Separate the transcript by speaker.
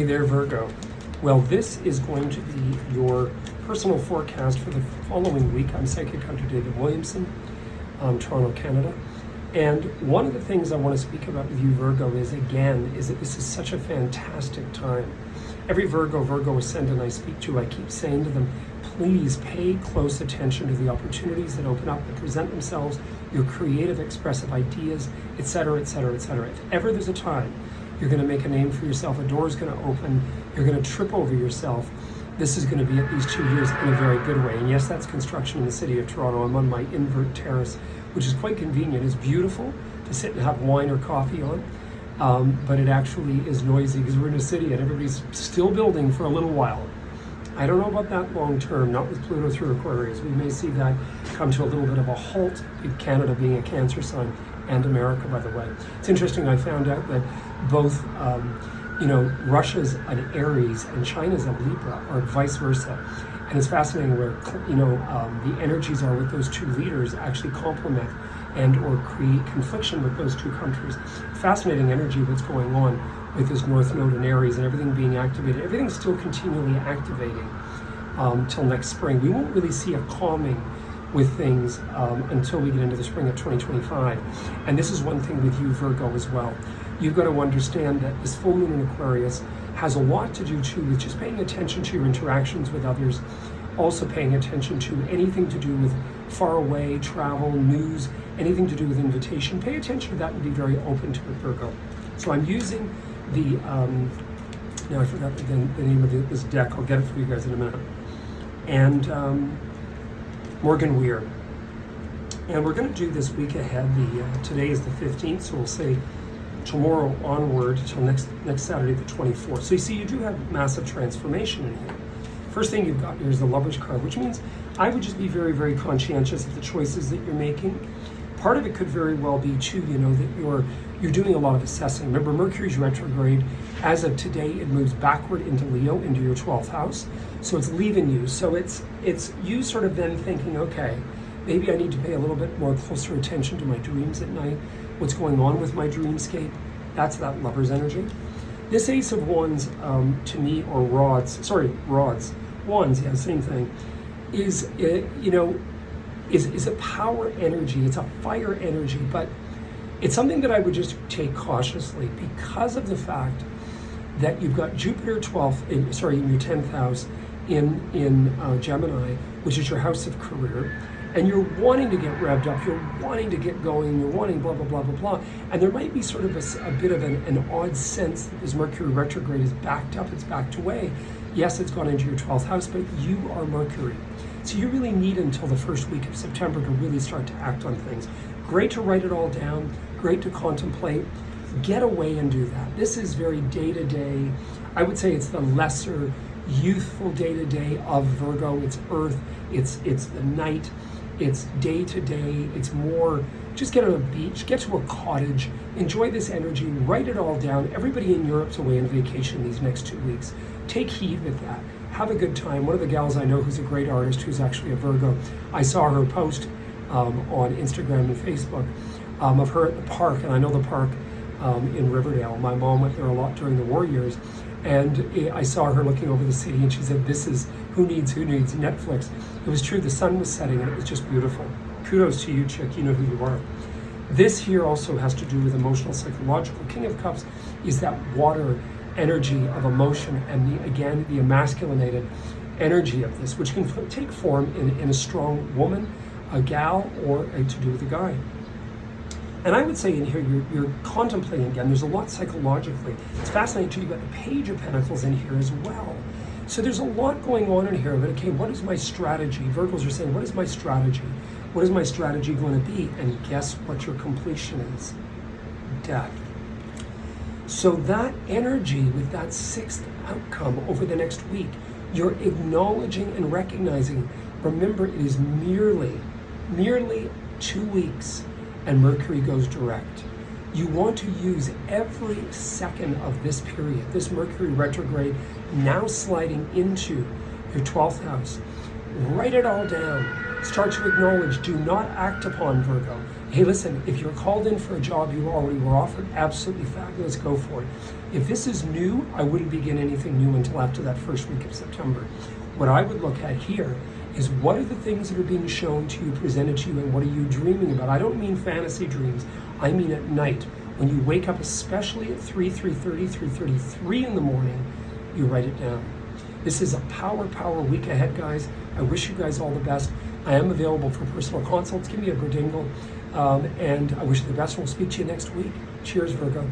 Speaker 1: Hey there, Virgo. Well, this is going to be your personal forecast for the following week. I'm Psychic Hunter David Williamson, Toronto, Canada. And one of the things I want to speak about with you, Virgo, is that this is such a fantastic time. Every Virgo ascendant I speak to, I keep saying to them, please pay close attention to the opportunities that open up, that present themselves, your creative, expressive ideas, etc., etc., etc. If ever there's a time you're going to make a name for yourself, a door is going to open, you're going to trip over yourself, this is going to be at least 2 years in a very good way. And yes, that's construction in the city of Toronto. I'm on my invert terrace, which is quite convenient. It's beautiful to sit and have wine or coffee on, but it actually is noisy because we're in a city and everybody's still building for a little while. I don't know about that long term, not with Pluto through Aquarius. We may see that come to a little bit of a halt, with Canada being a Cancer sign, and America, by the way. It's interesting, I found out that both, Russia's an Aries and China's a Libra, or vice versa. And it's fascinating where, the energies are with those two leaders actually complement and or create confliction with those two countries. Fascinating energy what's going on with this North Node in Aries and everything being activated. Everything's still continually activating till next spring. We won't really see a calming with things until we get into the spring of 2025. And this is one thing with you, Virgo, as well. You've got to understand that this full moon in Aquarius has a lot to do too with just paying attention to your interactions with others, also paying attention to anything to do with far away, travel, news, anything to do with invitation. Pay attention to that and be very open to it, Virgo. So I'm using the, now I forgot the name of this deck. I'll get it for you guys in a minute. And Morgan Weir. And we're going to do this week ahead. Today is the 15th, so we'll say tomorrow onward till next Saturday, the 24th. So you see, you do have massive transformation in here. First thing you've got here is the Lover's card, which means I would just be very, very conscientious of the choices that you're making. Part of it could very well be too, that you're doing a lot of assessing. Remember, Mercury's retrograde. As of today, it moves backward into Leo, into your 12th house. So it's leaving you. So it's you sort of then thinking, okay, maybe I need to pay a little bit more closer attention to my dreams at night. What's going on with my dreamscape? That's that Lover's energy. This Ace of Wands, to me, or Wands, yeah, same thing, is a power energy. It's a fire energy, but it's something that I would just take cautiously because of the fact that you've got Jupiter in your 10th house in Gemini, which is your house of career, and you're wanting to get revved up, you're wanting to get going, you're wanting blah, blah, blah, blah, blah. And there might be sort of a bit of an odd sense that this Mercury retrograde is backed up, it's backed away. Yes, it's gone into your 12th house, but you are Mercury. So you really need until the first week of September to really start to act on things. Great to write it all down, great to contemplate. Get away and do that. This is very day-to-day. I would say it's the lesser, youthful day-to-day of Virgo. It's Earth, it's the night, it's day-to-day. It's more, just get on a beach, get to a cottage, enjoy this energy, write it all down. Everybody in Europe's away on vacation these next 2 weeks. Take heed with that. Have a good time. One of the gals I know who's a great artist, who's actually a Virgo, I saw her post on Instagram and Facebook of her at the park, and I know the park in Riverdale. My mom went there a lot during the war years, and I saw her looking over the city, and she said, this is who needs Netflix. It was true, the sun was setting, and it was just beautiful. Kudos to you, chick, you know who you are. This here also has to do with emotional, psychological. King of Cups is that water energy of emotion, and the emasculinated energy of this, which can take form in a strong woman, a gal, or to do with a guy. And I would say in here, you're contemplating again. There's a lot psychologically. It's fascinating too. You've got the Page of Pentacles in here as well. So there's a lot going on in here. But okay, what is my strategy? Virgos are saying, what is my strategy? What is my strategy going to be? And guess what your completion is? Death. So that energy with that sixth outcome over the next week, you're acknowledging and recognizing. Remember, it is merely 2 weeks and Mercury goes direct. You want to use every second of this period, this Mercury retrograde now sliding into your 12th house. Write it all down. Start to acknowledge. Do not act upon, Virgo. Hey, listen, if you're called in for a job you already were offered, absolutely fabulous, go for it. If this is new, I wouldn't begin anything new until after that first week of September. What I would look at here is what are the things that are being shown to you, presented to you, and what are you dreaming about? I don't mean fantasy dreams. I mean at night. When you wake up, especially at 3:30, 3:33 in the morning, you write it down. This is a power week ahead, guys. I wish you guys all the best. I am available for personal consults. Give me a berdingle. And I wish you the best. We'll speak to you next week. Cheers, Virgo.